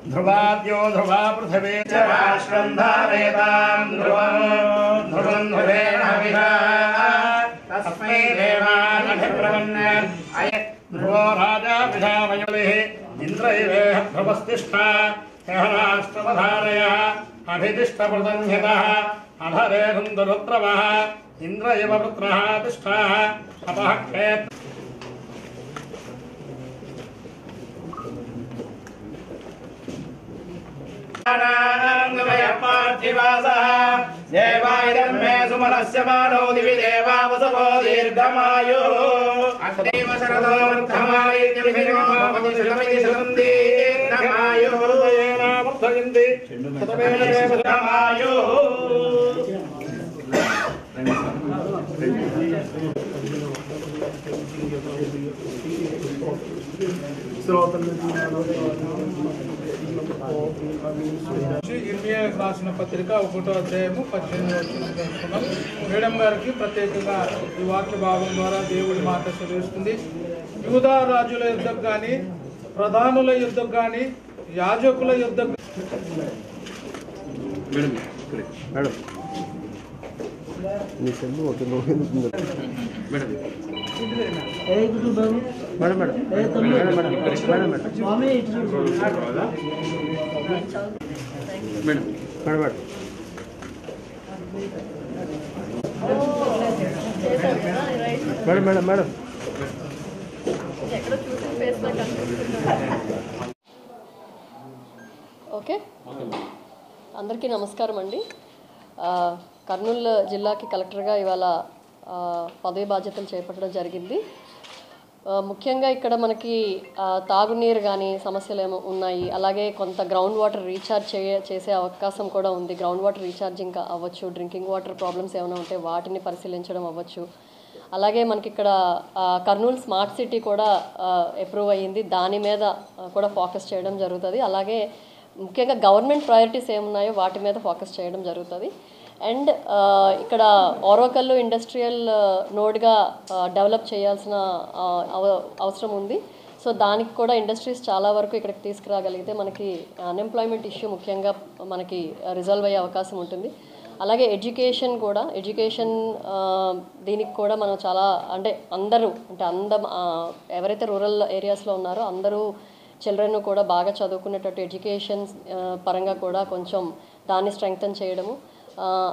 ध्रुवाद्यो ध्रुवा पृथिवी च राष्ट्रं धारयतां ध्रुवं ध्रुवं ध्रुवेण हविषा तस्मै देवानभिप्रवन्न अय ध्रुवो राजा विधामयुलिः इन्द्रैवेह ध्रुवस्तिष्ठा ह्यः राष्ट्रमधारयः अभितिष्ठप्रदन्यतः अधरे धुन्दरुत्रवः इंद्र एव पुत्रः तिष्ठाः अपः क्षेत्र देवायं मे सुमनस्य मानो दिवि देवा वसवो दीर्घमायुः अग्निव शरदो वर्धमायित्यभिर्मोपतिशतमिति शतन्ति दीर्घमायुः वर्धयन्ति शतमेन दीर्घमायुः రాసిన పత్రిక 1వ అధ్యాయము 18వ వచనం తెలుసుకున్నాం. మేడం గారికి ప్రత్యేకంగా ఈ వాక్య భాగం ద్వారా దేవుడి మాట సెలవిస్తుంది. యూదా రాజుల యుద్ధకు కానీ, ప్రధానుల యుద్ధకు కానీ, యాజకుల యుద్ధకు ఓకే, అందరికీ నమస్కారం అండి. కర్నూలు జిల్లాకి కలెక్టర్గా ఇవాళ పదవి బాధ్యతలు చేపట్టడం జరిగింది. ముఖ్యంగా ఇక్కడ మనకి తాగునీరు కానీ సమస్యలు ఏమో ఉన్నాయి. అలాగే కొంత గ్రౌండ్ వాటర్ రీఛార్జ్ చేసే అవకాశం కూడా ఉంది. గ్రౌండ్ వాటర్ రీఛార్జింగ్ అవ్వచ్చు, డ్రింకింగ్ వాటర్ ప్రాబ్లమ్స్ ఏమైనా ఉంటే వాటిని పరిశీలించడం అవ్వచ్చు. అలాగే మనకి ఇక్కడ కర్నూలు స్మార్ట్ సిటీ కూడా అప్రూవ్ అయ్యింది. దాని మీద కూడా ఫోకస్ చేయడం జరుగుతుంది. అలాగే ముఖ్యంగా గవర్నమెంట్ ప్రయారిటీస్ ఏమున్నాయో వాటి మీద ఫోకస్ చేయడం జరుగుతుంది. అండ్ ఇక్కడ ఓరోకల్లు ఇండస్ట్రియల్ నోడ్గా డెవలప్ చేయాల్సిన అవసరం ఉంది. సో దానికి కూడా ఇండస్ట్రీస్ చాలా వరకు ఇక్కడికి తీసుకురాగలిగితే మనకి అన్ఎంప్లాయ్మెంట్ ఇష్యూ ముఖ్యంగా మనకి రిజాల్వ్ అయ్యే అవకాశం ఉంటుంది. అలాగే ఎడ్యుకేషన్ దీనికి కూడా మనం చాలా అందరూ ఎవరైతే రూరల్ ఏరియాస్లో ఉన్నారో అందరూ చిల్డ్రన్ కూడా బాగా చదువుకునేటట్టు ఎడ్యుకేషన్ పరంగా కూడా కొంచెం దాన్ని స్ట్రెంగ్తన్ చేయడము.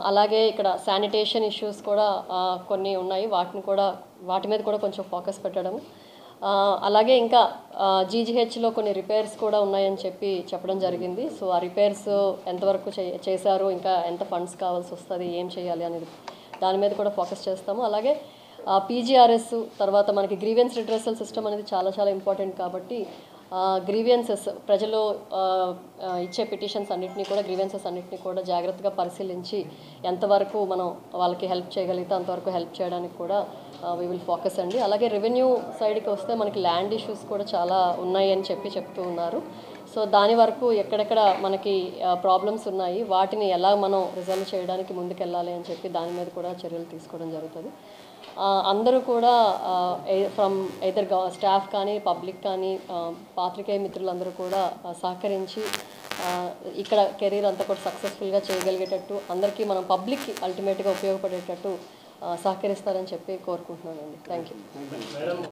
అలాగే ఇక్కడ శానిటేషన్ ఇష్యూస్ కూడా కొన్ని ఉన్నాయి, వాటి మీద కూడా కొంచెం ఫోకస్ పెట్టడం. అలాగే ఇంకా జీజీహెచ్లో కొన్ని రిపేర్స్ కూడా ఉన్నాయని చెప్పడం జరిగింది. సో ఆ రిపేర్స్ ఎంతవరకు చేశారు, ఇంకా ఎంత ఫండ్స్ కావాల్సి వస్తుంది, ఏం చేయాలి అనేది దాని మీద కూడా ఫోకస్ చేస్తాము. అలాగే పీజీఆర్ఎస్ తర్వాత మనకి గ్రీవెన్స్ రిడ్రెసల్ సిస్టమ్ అనేది చాలా చాలా ఇంపార్టెంట్. కాబట్టి గ్రీవియన్సెస్ ప్రజలు ఇచ్చే పిటిషన్స్ అన్నింటినీ కూడా గ్రీవియన్సెస్ అన్నింటినీ కూడా జాగ్రత్తగా పరిశీలించి ఎంతవరకు మనం వాళ్ళకి హెల్ప్ చేయగలిగితే అంతవరకు హెల్ప్ చేయడానికి కూడా వీ విల్ ఫోకస్ అండి. అలాగే రెవెన్యూ సైడ్కి వస్తే మనకి ల్యాండ్ ఇష్యూస్ కూడా చాలా ఉన్నాయి అని చెప్తూ ఉన్నారు. సో దాని వరకు ఎక్కడెక్కడ మనకి ప్రాబ్లమ్స్ ఉన్నాయి వాటిని ఎలా మనం రిజాల్వ్ చేయడానికి ముందుకెళ్ళాలి అని చెప్పి దాని మీద కూడా చర్యలు తీసుకోవడం జరుగుతుంది. అందరూ కూడా ఫ్రమ్ ఎయిదర్ స్టాఫ్ కానీ పబ్లిక్ కానీ పాత్రికేయ మిత్రులందరూ కూడా సహకరించి ఇక్కడ కెరీర్ అంతా కూడా సక్సెస్ఫుల్గా చేయగలిగేటట్టు అందరికీ మనం పబ్లిక్కి అల్టిమేట్గా ఉపయోగపడేటట్టు సహకరిస్తారని చెప్పి కోరుకుంటున్నానండి. Thank you.